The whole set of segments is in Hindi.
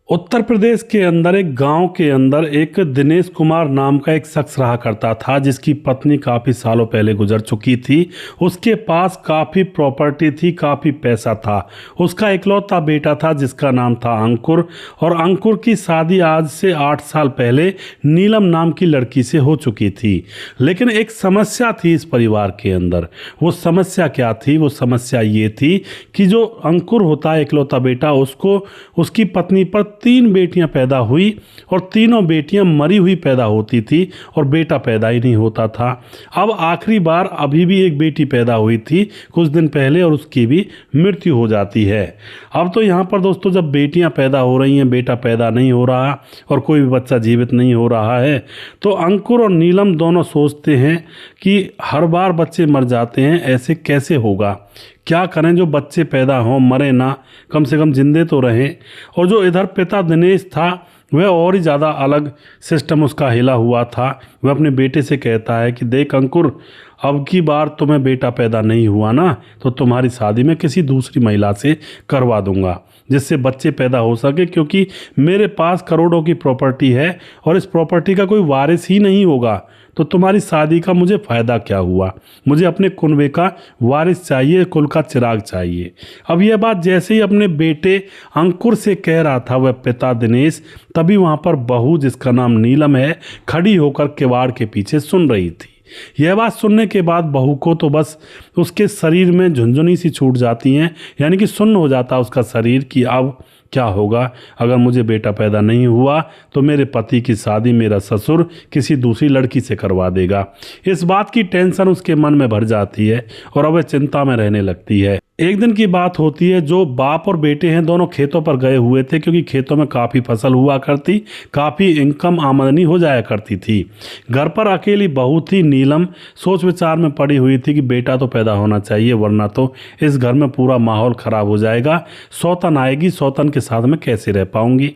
उत्तर प्रदेश के अंदर एक गांव के अंदर एक दिनेश कुमार नाम का एक शख्स रहा करता था, जिसकी पत्नी काफ़ी सालों पहले गुजर चुकी थी। उसके पास काफ़ी प्रॉपर्टी थी, काफ़ी पैसा था। उसका इकलौता बेटा था जिसका नाम था अंकुर, और अंकुर की शादी आज से 8 साल पहले नीलम नाम की लड़की से हो चुकी थी। लेकिन एक समस्या थी इस परिवार के अंदर। वो समस्या क्या थी? वो समस्या ये थी कि जो अंकुर होता है इकलौता बेटा, उसको उसकी पत्नी पर 3 बेटियां पैदा हुई और तीनों बेटियां मरी हुई पैदा होती थी और बेटा पैदा ही नहीं होता था। अब आखिरी बार अभी भी एक बेटी पैदा हुई थी कुछ दिन पहले, और उसकी भी मृत्यु हो जाती है। अब तो यहाँ पर दोस्तों, जब बेटियां पैदा हो रही हैं, बेटा पैदा नहीं हो रहा और कोई भी बच्चा जीवित नहीं हो रहा है, तो अंकुर और नीलम दोनों सोचते हैं कि हर बार बच्चे मर जाते हैं, ऐसे कैसे होगा? क्या करें जो बच्चे पैदा हों, मरे ना, कम से कम जिंदे तो रहें। और जो इधर पिता दिनेश था, वह और ही ज़्यादा अलग सिस्टम उसका हिला हुआ था। वह अपने बेटे से कहता है कि देख अंकुर, अब की बार तुम्हें बेटा पैदा नहीं हुआ ना, तो तुम्हारी शादी में किसी दूसरी महिला से करवा दूंगा जिससे बच्चे पैदा हो सके, क्योंकि मेरे पास करोड़ों की प्रॉपर्टी है और इस प्रॉपर्टी का कोई वारिस ही नहीं होगा, तो तुम्हारी शादी का मुझे फ़ायदा क्या हुआ? मुझे अपने कुनबे का वारिस चाहिए, कुल का चिराग चाहिए। अब यह बात जैसे ही अपने बेटे अंकुर से कह रहा था वह पिता दिनेश, तभी वहाँ पर बहू, जिसका नाम नीलम है, खड़ी होकर किवाड़ के पीछे सुन रही थी। यह बात सुनने के बाद बहू को तो बस उसके शरीर में झुनझुनी सी छूट जाती हैं, यानी कि सुन्न हो जाता उसका शरीर कि अब क्या होगा? अगर मुझे बेटा पैदा नहीं हुआ तो मेरे पति की शादी मेरा ससुर किसी दूसरी लड़की से करवा देगा। इस बात की टेंशन उसके मन में भर जाती है और अब वह चिंता में रहने लगती है। एक दिन की बात होती है, जो बाप और बेटे हैं दोनों खेतों पर गए हुए थे, क्योंकि खेतों में काफ़ी फसल हुआ करती, काफ़ी इनकम आमदनी हो जाया करती थी। घर पर अकेली बहू थी नीलम, सोच विचार में पड़ी हुई थी कि बेटा तो पैदा होना चाहिए, वरना तो इस घर में पूरा माहौल ख़राब हो जाएगा। सौतन आएगी, सौतन के साथ में कैसे रह पाऊंगी?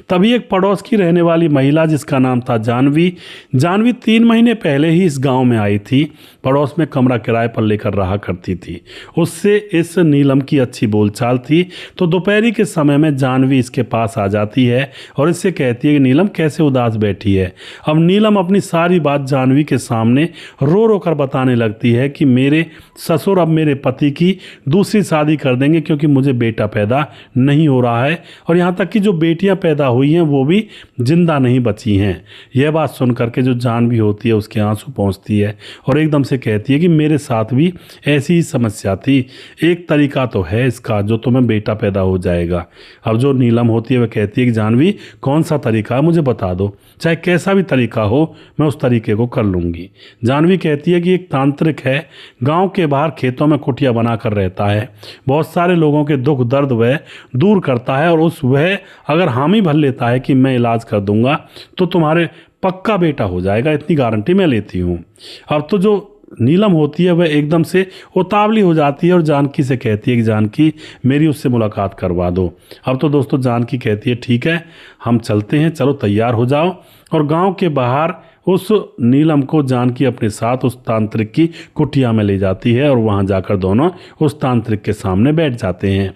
तभी एक पड़ोस की रहने वाली महिला, जिसका नाम था जानवी 3 महीने पहले ही इस गाँव में आई थी। पड़ोस में कमरा किराए पर लेकर रहा करती थी। उससे इस नीलम की अच्छी बोलचाल थी, तो दोपहरी के समय में जानवी इसके पास आ जाती है और इससे कहती है कि नीलम कैसे उदास बैठी है। अब नीलम अपनी सारी बात जानवी के सामने रो रो कर बताने लगती है कि मेरे ससुर अब मेरे पति की दूसरी शादी कर देंगे, क्योंकि मुझे बेटा पैदा नहीं हो रहा है, और यहाँ तक कि जो बेटियाँ पैदा हुई हैं वो भी जिंदा नहीं बची हैं। यह बात सुन करके जो जानवी होती है उसके आंसू पहुँचती है और एकदम से कहती है कि मेरे साथ भी ऐसी ही समस्या थी, एक तरीका तो है इसका, जो तुम्हें बेटा पैदा हो जाएगा। अब जो नीलम होती है वह कहती है कि जानवी, कौन सा तरीका है मुझे बता दो, चाहे कैसा भी तरीका हो, मैं उस तरीके को कर लूँगी। जानवी कहती है कि एक तांत्रिक है, गांव के बाहर खेतों में कुटिया बनाकर रहता है, बहुत सारे लोगों के दुख दर्द वह दूर करता है, और वह अगर हामी भर लेता है कि मैं इलाज कर दूंगा तो तुम्हारे पक्का बेटा हो जाएगा, इतनी गारंटी मैं लेती हूँ। अब तो जो नीलम होती है वह एकदम से उतावली हो जाती है और जानकी से कहती है कि जानकी, मेरी उससे मुलाकात करवा दो। अब तो दोस्तों जानकी कहती है ठीक है, हम चलते हैं, चलो तैयार हो जाओ। और गांव के बाहर उस नीलम को जानकी अपने साथ उस तांत्रिक की कुटिया में ले जाती है और वहां जाकर दोनों उस तांत्रिक के सामने बैठ जाते हैं।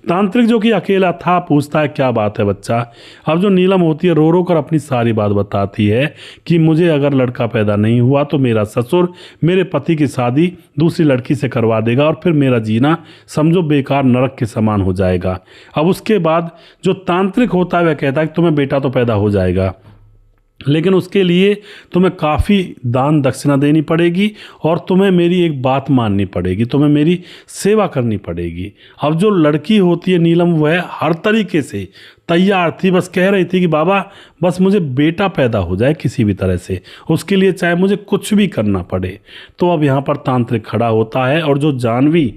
तांत्रिक, जो कि अकेला था, पूछता है क्या बात है बच्चा? अब जो नीलम होती है रो रो कर अपनी सारी बात बताती है कि मुझे अगर लड़का पैदा नहीं हुआ तो मेरा ससुर मेरे पति की शादी दूसरी लड़की से करवा देगा और फिर मेरा जीना समझो बेकार नरक के समान हो जाएगा। अब उसके बाद जो तांत्रिक होता है वह कहता है कि तुम्हें बेटा तो पैदा हो जाएगा, लेकिन उसके लिए तुम्हें काफ़ी दान दक्षिणा देनी पड़ेगी और तुम्हें मेरी एक बात माननी पड़ेगी, तुम्हें मेरी सेवा करनी पड़ेगी। अब जो लड़की होती है नीलम, वह हर तरीके से तैयार थी, बस कह रही थी कि बाबा बस मुझे बेटा पैदा हो जाए किसी भी तरह से, उसके लिए चाहे मुझे कुछ भी करना पड़े। तो अब यहाँ पर तांत्रिक खड़ा होता है और जो जानवी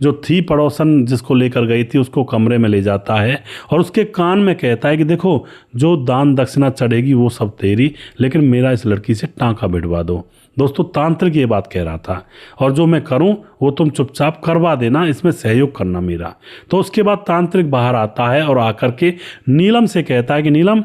जो थी पड़ोसन जिसको लेकर गई थी, उसको कमरे में ले जाता है और उसके कान में कहता है कि देखो, जो दान दक्षिणा चढ़ेगी वो सब तेरी, लेकिन मेरा इस लड़की से टांका भिड़वा दो। दोस्तों तांत्रिक ये बात कह रहा था, और जो मैं करूं वो तुम चुपचाप करवा देना, इसमें सहयोग करना मेरा। तो उसके बाद तांत्रिक बाहर आता है और आकर के नीलम से कहता है कि नीलम,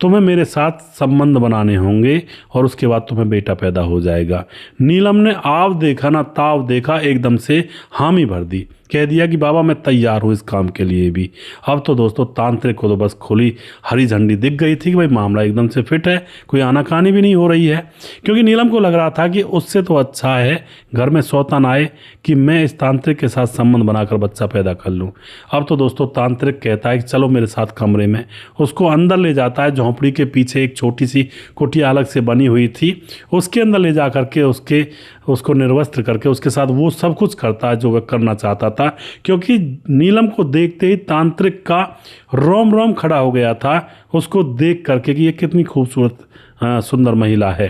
तुम्हें मेरे साथ संबंध बनाने होंगे और उसके बाद तुम्हें बेटा पैदा हो जाएगा। नीलम ने आव देखा ना ताव देखा, एकदम से हामी भर दी, कह दिया कि बाबा मैं तैयार हूँ इस काम के लिए भी। अब तो दोस्तों तांत्रिक को तो बस खुली हरी झंडी दिख गई थी कि भाई मामला एकदम से फिट है, कोई आनाकानी भी नहीं हो रही है। क्योंकि नीलम को लग रहा था कि उससे तो अच्छा है घर में सौतन आए कि मैं इस तांत्रिक के साथ संबंध बनाकर बच्चा पैदा कर लूँ। अब तो दोस्तों तांत्रिक कहता है कि चलो मेरे साथ कमरे में, उसको अंदर ले जाता है। झोंपड़ी के पीछे एक छोटी सी कुटिया अलग से बनी हुई थी, उसके अंदर ले जा करके उसको निर्वस्त्र करके उसके साथ वो सब कुछ करता है जो वह करना चाहता था। क्योंकि नीलम को देखते ही तांत्रिक का रोम रोम खड़ा हो गया था उसको देख करके कि ये कितनी खूबसूरत सुंदर महिला है।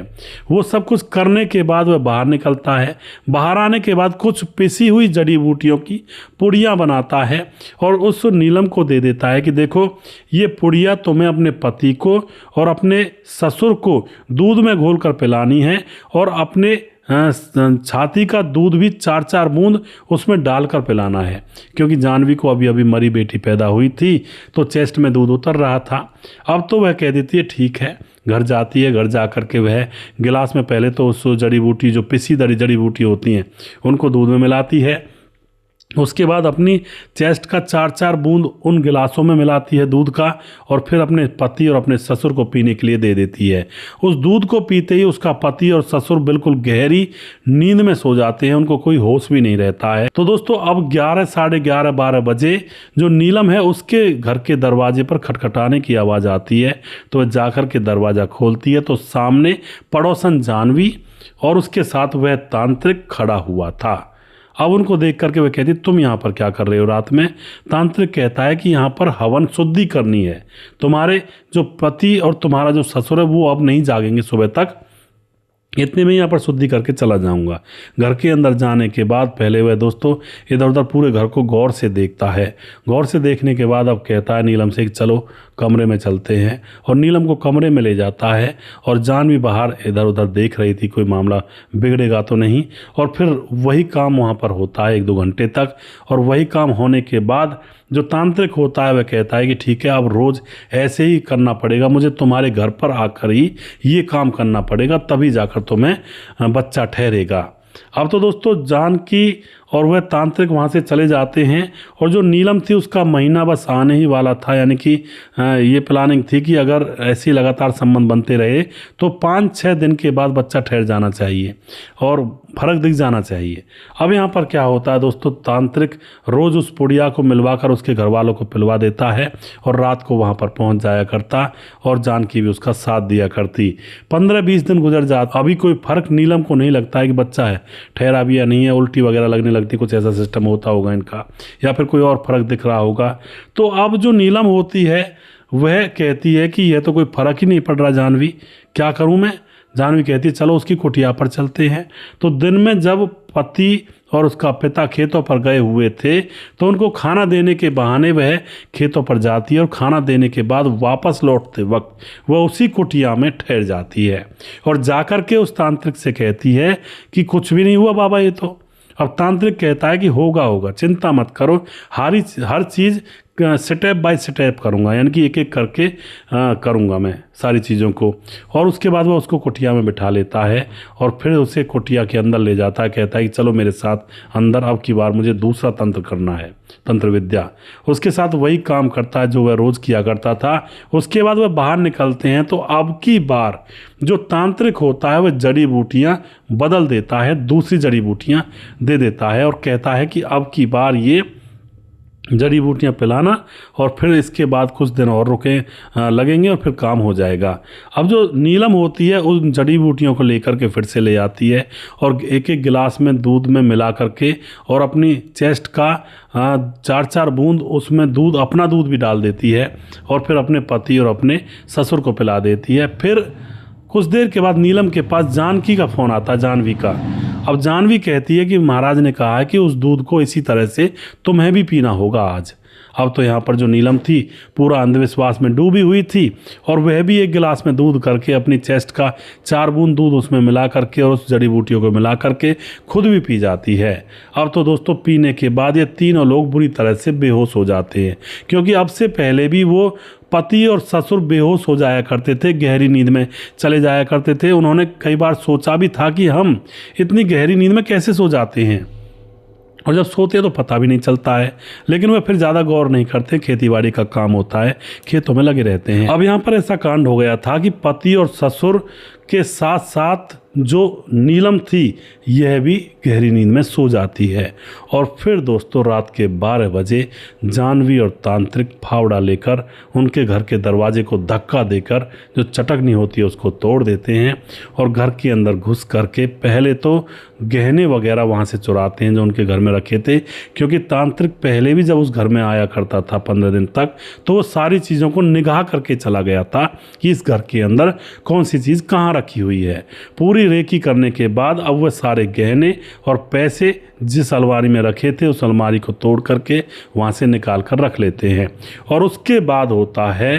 वो सब कुछ करने के बाद वह बाहर निकलता है। बाहर आने के बाद कुछ पिसी हुई जड़ी बूटियों की पुड़ियाँ बनाता है और उस नीलम को दे देता है कि देखो ये पुड़िया तुम्हें अपने पति को और अपने ससुर को दूध में घोल कर पिलानी है और अपने छाती का दूध भी 4-4 बूंद उसमें डालकर पिलाना है। क्योंकि जानवी को अभी अभी मरी बेटी पैदा हुई थी तो चेस्ट में दूध उतर रहा था। अब तो वह कह देती है ठीक है। घर जाती है, घर जा कर के वह गिलास में पहले तो उस जड़ी बूटी जो पिसी जड़ी बूटी होती हैं उनको दूध में मिलाती है। उसके बाद अपनी चेस्ट का 4-4 बूंद उन गिलासों में मिलाती है दूध का और फिर अपने पति और अपने ससुर को पीने के लिए दे देती है। उस दूध को पीते ही उसका पति और ससुर बिल्कुल गहरी नींद में सो जाते हैं, उनको कोई होश भी नहीं रहता है। तो दोस्तों अब 11, साढ़े 11, 12 बजे जो नीलम है उसके घर के दरवाजे पर खटखटाने की आवाज़ आती है। तो वह जाकर के दरवाज़ा खोलती है तो सामने पड़ोसन जानवी और उसके साथ वह तांत्रिक खड़ा हुआ था। अब उनको देख करके वह कहती तुम यहाँ पर क्या कर रहे हो रात में। तांत्रिक कहता है कि यहाँ पर हवन शुद्धि करनी है, तुम्हारे जो पति और तुम्हारा जो ससुर है वो अब नहीं जागेंगे सुबह तक, इतने में यहाँ पर शुद्धि करके चला जाऊंगा। घर के अंदर जाने के बाद पहले वह दोस्तों इधर उधर पूरे घर को गौर से देखता है। गौर से देखने के बाद अब कहता है नीलम से कि चलो कमरे में चलते हैं, और नीलम को कमरे में ले जाता है। और जानवी बाहर इधर उधर देख रही थी कोई मामला बिगड़ेगा तो नहीं। और फिर वही काम वहाँ पर होता है 1-2 घंटे तक। और वही काम होने के बाद जो तांत्रिक होता है वह कहता है कि ठीक है अब रोज़ ऐसे ही करना पड़ेगा, मुझे तुम्हारे घर पर आकर ही ये काम करना पड़ेगा, तभी जाकर तुम्हें बच्चा ठहरेगा। अब तो दोस्तों जानकी और वह तांत्रिक वहाँ से चले जाते हैं। और जो नीलम थी उसका महीना बस आने ही वाला था, यानी कि ये प्लानिंग थी कि अगर ऐसे लगातार संबंध बनते रहे तो 5-6 दिन के बाद बच्चा ठहर जाना चाहिए और फर्क दिख जाना चाहिए। अब यहाँ पर क्या होता है दोस्तों, तांत्रिक रोज़ उस पुड़िया को मिलवाकर उसके घर वालों को पिलवा देता है और रात को वहाँ पर पहुँच जाया करता और जानकी भी उसका साथ दिया करती। 15-20 दिन गुजर जाते, अभी कोई फर्क नीलम को नहीं लगता है कि बच्चा है ठहरा भी या नहीं है, उल्टी वगैरह लगने लगती, कुछ ऐसा सिस्टम होता होगा इनका, या फिर कोई और फर्क दिख रहा होगा। तो अब जो नीलम होती है वह कहती है कि यह तो कोई फर्क ही नहीं पड़ रहा जानवी, क्या करूं मैं। जानवी कहती है चलो उसकी कुटिया पर चलते हैं। तो दिन में जब पति और उसका पिता खेतों पर गए हुए थे तो उनको खाना देने के बहाने वह खेतों पर जाती है और खाना देने के बाद वापस लौटते वक्त वह उसी कुटिया में ठहर जाती है और जाकर के उस तांत्रिक से कहती है कि कुछ भी नहीं हुआ बाबा ये तो। अब तांत्रिक कहता है कि होगा, चिंता मत करो, हर चीज़ स्टेप बाय स्टेप करूँगा, यानी कि एक एक करके करूँगा मैं सारी चीज़ों को। और उसके बाद वह उसको कुटिया में बिठा लेता है और फिर उसे कुटिया के अंदर ले जाता है, कहता है कि चलो मेरे साथ अंदर, अब की बार मुझे दूसरा तंत्र करना है, तंत्र विद्या। उसके साथ वही काम करता है जो वह रोज़ किया करता था। उसके बाद वह बाहर निकलते हैं तो अब की बार जो तांत्रिक होता है वह जड़ी बूटियाँ बदल देता है, दूसरी जड़ी बूटियाँ दे देता है और कहता है कि अब की बार ये जड़ी बूटियाँ पिलाना और फिर इसके बाद कुछ दिन और लगेंगे और फिर काम हो जाएगा। अब जो नीलम होती है उन जड़ी बूटियों को लेकर के फिर से ले आती है और एक एक गिलास में दूध में मिला करके और अपनी चेस्ट का 4-4 बूंद उसमें दूध, अपना दूध भी डाल देती है और फिर अपने पति और अपने ससुर को पिला देती है। फिर कुछ देर के बाद नीलम के पास जानकी का फ़ोन आता है, जानवी का। अब जानवी कहती है कि महाराज ने कहा है कि उस दूध को इसी तरह से तुम्हें भी पीना होगा आज। अब तो यहाँ पर जो नीलम थी पूरा अंधविश्वास में डूबी हुई थी और वह भी एक गिलास में दूध करके अपनी चेस्ट का 4 बूंद दूध उसमें मिला करके और उस जड़ी बूटियों को मिला करके खुद भी पी जाती है। अब तो दोस्तों पीने के बाद ये तीनों लोग बुरी तरह से बेहोश हो जाते हैं, क्योंकि अब से पहले भी वो पति और ससुर बेहोश हो जाया करते थे, गहरी नींद में चले जाया करते थे। उन्होंने कई बार सोचा भी था कि हम इतनी गहरी नींद में कैसे सो जाते हैं, और जब सोते हैं तो पता भी नहीं चलता है। लेकिन वह फिर ज़्यादा गौर नहीं करते, खेतीबाड़ी का काम होता है, खेतों में लगे रहते हैं। अब यहाँ पर ऐसा कांड हो गया था कि पति और ससुर के साथ साथ जो नीलम थी यह भी गहरी नींद में सो जाती है। और फिर दोस्तों रात के 12 बजे जानवी और तांत्रिक फावड़ा लेकर उनके घर के दरवाजे को धक्का देकर जो चटकनी होती है उसको तोड़ देते हैं और घर के अंदर घुस करके पहले तो गहने वगैरह वहाँ से चुराते हैं जो उनके घर में रखे थे, क्योंकि तांत्रिक पहले भी जब उस घर में आया करता था 15 दिन तक तो वो सारी चीज़ों को निगाह करके चला गया था कि इस घर के अंदर कौन सी चीज़ कहाँ रखी हुई है। पूरी रेकी करने के बाद अब वह सारे गहने और पैसे जिस अलमारी में रखे थे उस अलमारी को तोड़ करके वहाँ से निकाल कर रख लेते हैं। और उसके बाद होता है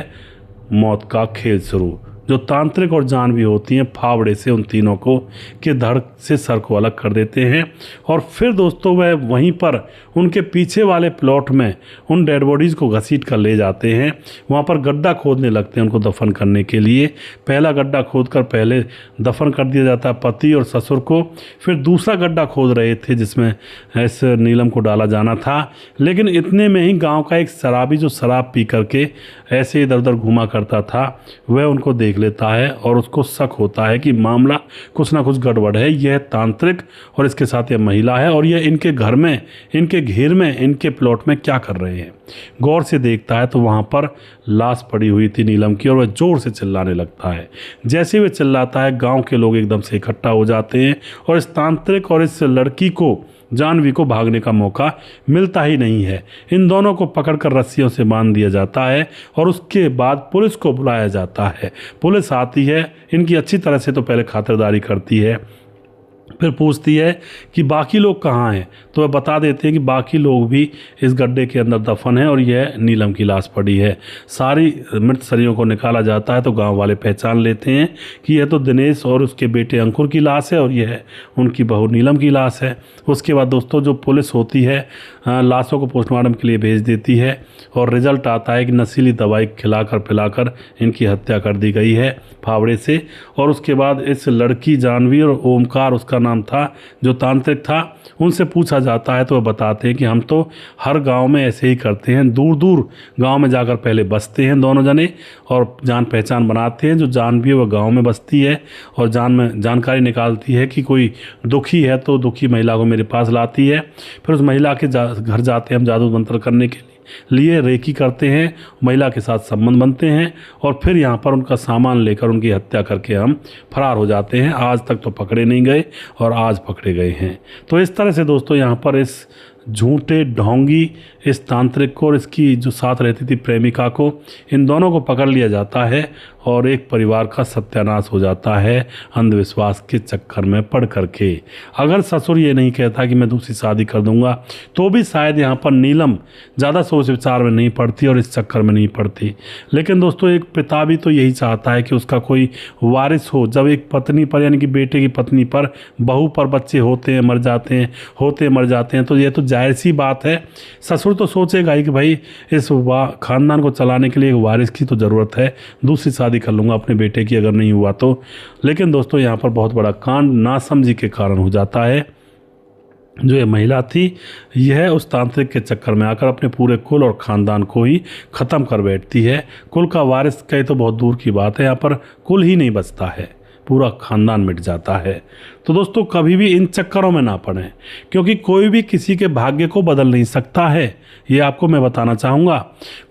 मौत का खेल शुरू। जो तांत्रिक और जानवी होती हैं फावड़े से उन तीनों को के धड़ से सर को अलग कर देते हैं। और फिर दोस्तों वह वहीं पर उनके पीछे वाले प्लॉट में उन डेड बॉडीज़ को घसीट कर ले जाते हैं। वहाँ पर गड्ढा खोदने लगते हैं उनको दफन करने के लिए। पहला गड्ढा खोद कर पहले दफन कर दिया जाता है पति और ससुर को, फिर दूसरा गड्ढा खोद रहे थे जिसमें इस नीलम को डाला जाना था। लेकिन इतने में ही गाँव का एक शराबी जो शराब पी करके ऐसे इधर उधर घूमा करता था वह उनको देख लेता है और उसको शक होता है कि मामला कुछ ना कुछ गड़बड़ है। यह तांत्रिक और इसके साथ यह महिला है और यह इनके घर में, इनके घेर में, इनके प्लॉट में क्या कर रहे हैं। गौर से देखता है तो वहाँ पर लाश पड़ी हुई थी नीलम की और वह जोर से चिल्लाने लगता है। जैसे वह चिल्लाता है गांव के लोग एकदम से इकट्ठा हो जाते हैं और इस तांत्रिक और इस लड़की को, जानवी को, भागने का मौका मिलता ही नहीं है। इन दोनों को पकड़कर रस्सियों से बांध दिया जाता है और उसके बाद पुलिस को बुलाया जाता है। पुलिस आती है, इनकी अच्छी तरह से तो पहले खातिरदारी करती है, फिर पूछती है कि बाकी लोग कहाँ हैं, तो वह बता देते हैं कि बाकी लोग भी इस गड्ढे के अंदर दफन है और यह नीलम की लाश पड़ी है। सारी मृत शरीरों को निकाला जाता है तो गांव वाले पहचान लेते हैं कि यह तो दिनेश और उसके बेटे अंकुर की लाश है और यह उनकी बहू नीलम की लाश है। उसके बाद दोस्तों जो पुलिस होती है लाशों को पोस्टमार्टम के लिए भेज देती है और रिजल्ट आता है कि नशीली दवाई खिलाकर पिलाकर इनकी हत्या कर दी गई है फावड़े से। और उसके बाद इस लड़की जानवी और ओमकार उसका नाम था जो तांत्रिक था, उनसे पूछा जाता है तो वह बताते हैं कि हम तो हर गांव में ऐसे ही करते हैं, दूर दूर गांव में जाकर पहले बसते हैं दोनों जने और जान पहचान बनाते हैं। जो जानवी है वह गांव में बसती है और जानकारी निकालती है कि कोई दुखी है तो दुखी महिला को मेरे पास लाती है। फिर उस महिला के घर जाते हैं हम जादू मंत्र करने के लिए रेकी करते हैं, महिला के साथ संबंध बनते हैं और फिर यहाँ पर उनका सामान लेकर उनकी हत्या करके हम फरार हो जाते हैं। आज तक तो पकड़े नहीं गए और आज पकड़े गए हैं। तो इस तरह से दोस्तों यहाँ पर इस झूठे ढोंगी, इस तांत्रिक को और इसकी जो साथ रहती थी प्रेमिका को, इन दोनों को पकड़ लिया जाता है और एक परिवार का सत्यानाश हो जाता है अंधविश्वास के चक्कर में पड़ करके। अगर ससुर ये नहीं कहता कि मैं दूसरी शादी कर दूंगा तो भी शायद यहाँ पर नीलम ज़्यादा सोच विचार में नहीं पड़ती और इस चक्कर में नहीं पड़ती। लेकिन दोस्तों एक पिता भी तो यही चाहता है कि उसका कोई वारिस हो। जब एक पत्नी पर यानी कि बेटे की पत्नी पर, बहू पर बच्चे होते हैं मर जाते हैं तो ये तो जाहिर सी बात है। ससुर तो सोचेगा ही कि भाई इस खानदान को चलाने के लिए एक वारिस की तो ज़रूरत है, दूसरी शादी कर लूँगा अपने बेटे की अगर नहीं हुआ तो। लेकिन दोस्तों यहाँ पर बहुत बड़ा कांड नासमझी के कारण हो जाता है। जो ये महिला थी यह उस तांत्रिक के चक्कर में आकर अपने पूरे कुल और ख़ानदान को ही ख़त्म कर बैठती है। कुल का वारिस कहे तो बहुत दूर की बात है, यहाँ पर कुल ही नहीं बचता है, पूरा ख़ानदान मिट जाता है। तो दोस्तों कभी भी इन चक्करों में ना पड़ें, क्योंकि कोई भी किसी के भाग्य को बदल नहीं सकता है। ये आपको मैं बताना चाहूँगा,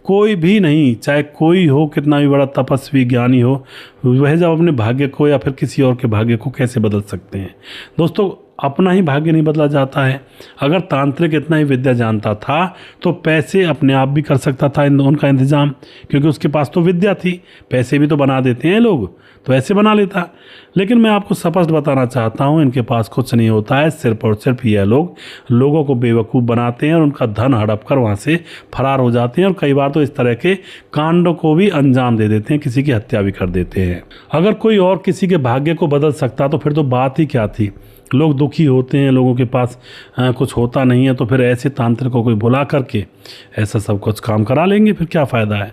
कोई भी नहीं, चाहे कोई हो, कितना भी बड़ा तपस्वी ज्ञानी हो, वह जब अपने भाग्य को या फिर किसी और के भाग्य को कैसे बदल सकते हैं। दोस्तों अपना ही भाग्य नहीं बदला जाता है। अगर तांत्रिक इतना ही विद्या जानता था तो पैसे अपने आप भी कर सकता था उनका इंतजाम, क्योंकि उसके पास तो विद्या थी। पैसे भी तो बना देते हैं लोग, तो ऐसे बना लेता। लेकिन मैं आपको स्पष्ट बताना चाहता हूँ, इनके पास कुछ नहीं होता है। सिर्फ और सिर्फ यह लोग लोगों को बेवकूफ़ बनाते हैं और उनका धन हड़प कर वहाँ से फरार हो जाते हैं और कई बार तो इस तरह के कांडों को भी अंजाम दे देते हैं, किसी की हत्या भी कर देते हैं। अगर कोई और किसी के भाग्य को बदल सकता तो फिर तो बात ही क्या थी। लोग दुखी होते हैं, लोगों के पास कुछ होता नहीं है, तो फिर ऐसे तांत्रिकों को बुला करके ऐसा सब कुछ काम करा लेंगे, फिर क्या फ़ायदा है।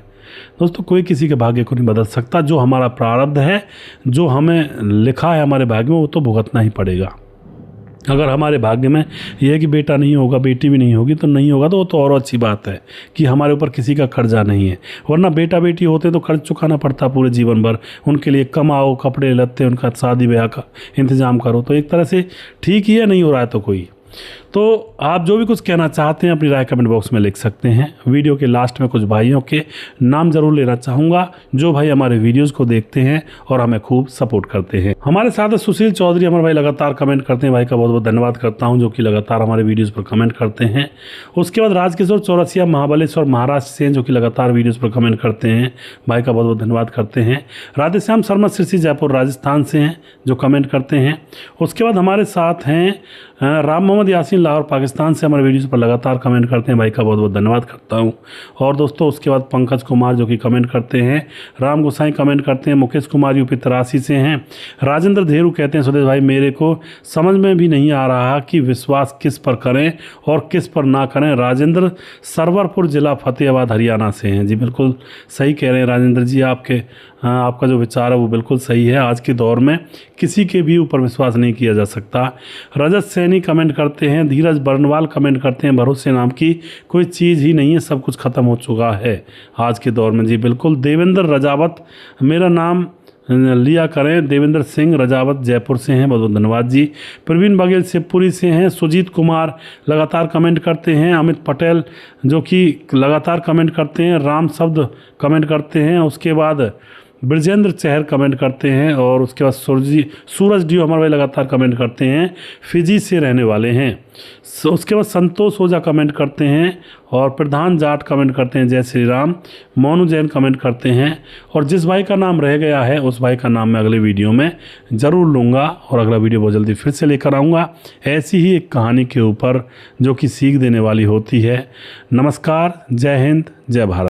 दोस्तों कोई किसी के भाग्य को नहीं बदल सकता। जो हमारा प्रारब्ध है, जो हमें लिखा है हमारे भाग्य में, वो तो भुगतना ही पड़ेगा। अगर हमारे भाग्य में यह है कि बेटा नहीं होगा, बेटी भी नहीं होगी, तो नहीं होगा तो वो तो और अच्छी बात है कि हमारे ऊपर किसी का कर्जा नहीं है। वरना बेटा बेटी होते तो कर्ज चुकाना पड़ता पूरे जीवन भर, उनके लिए कमाओ, कपड़े लत्ते, उनका शादी ब्याह का इंतजाम करो। तो एक तरह से ठीक ही है, नहीं हो रहा है तो कोई। तो आप जो भी कुछ कहना चाहते हैं अपनी राय कमेंट बॉक्स में लिख सकते हैं। वीडियो के लास्ट में कुछ भाइयों के नाम जरूर लेना चाहूँगा जो भाई हमारे वीडियोस को देखते हैं और हमें खूब सपोर्ट करते हैं। हमारे साथ है सुशील चौधरी, हमारे भाई लगातार कमेंट करते हैं। भाई का बहुत बहुत धन्यवाद करता हूँ जो कि लगातार हमारे वीडियोज़ पर कमेंट करते हैं। उसके बाद राजकिशोर चौरसिया महाबलेश्वर महाराष्ट्र से हैं जो कि लगातार वीडियोज़ पर कमेंट करते हैं। भाई का बहुत बहुत धन्यवाद करते हैं। राधेश्याम शर्मा सिरसी जयपुर राजस्थान से हैं जो कमेंट करते हैं। उसके बाद हमारे साथ हैं राम मोहम्मद यासीन लाहौर पाकिस्तान से, हमारे वीडियोज़ पर लगातार कमेंट करते हैं। भाई का बहुत बहुत धन्यवाद करता हूं। और दोस्तों उसके बाद पंकज कुमार जो कि कमेंट करते हैं। राम गोसाई कमेंट करते हैं। मुकेश कुमार यूपी तरासी से हैं। राजेंद्र धेरू कहते हैं सुदेश भाई मेरे को समझ में भी नहीं आ रहा कि विश्वास किस पर करें और किस पर ना करें। राजेंद्र सरवरपुर जिला फतेहाबाद हरियाणा से हैं। जी बिल्कुल सही कह रहे हैं राजेंद्र जी, आपका जो विचार है वो बिल्कुल सही है। आज के दौर में किसी के भी ऊपर विश्वास नहीं किया जा सकता। रजत सैनी कमेंट करते हैं। धीरज बर्नवाल कमेंट करते हैं भरोसे नाम की कोई चीज़ ही नहीं है, सब कुछ ख़त्म हो चुका है आज के दौर में। जी बिल्कुल। देवेंद्र रजावत, मेरा नाम लिया करें। देवेंद्र सिंह रजावत जयपुर से हैं, बहुत बहुत धन्यवाद जी। प्रवीण बघेल शिवपुरी से हैं। सुजीत कुमार लगातार कमेंट करते हैं। अमित पटेल जो कि लगातार कमेंट करते हैं। राम शब्द कमेंट करते हैं। उसके बाद ब्रजेंद्र चहर कमेंट करते हैं। और उसके बाद सूरज डियो हमारे भाई लगातार कमेंट करते हैं, फिजी से रहने वाले हैं। उसके बाद संतोष ओझा कमेंट करते हैं। और प्रधान जाट कमेंट करते हैं जय श्री राम। मोनू जैन कमेंट करते हैं। और जिस भाई का नाम रह गया है उस भाई का नाम मैं अगले वीडियो में ज़रूर लूँगा और अगला वीडियो बहुत जल्दी फिर से लेकर आऊँगा ऐसी ही एक कहानी के ऊपर जो कि सीख देने वाली होती है। नमस्कार, जय हिंद, जय भारत।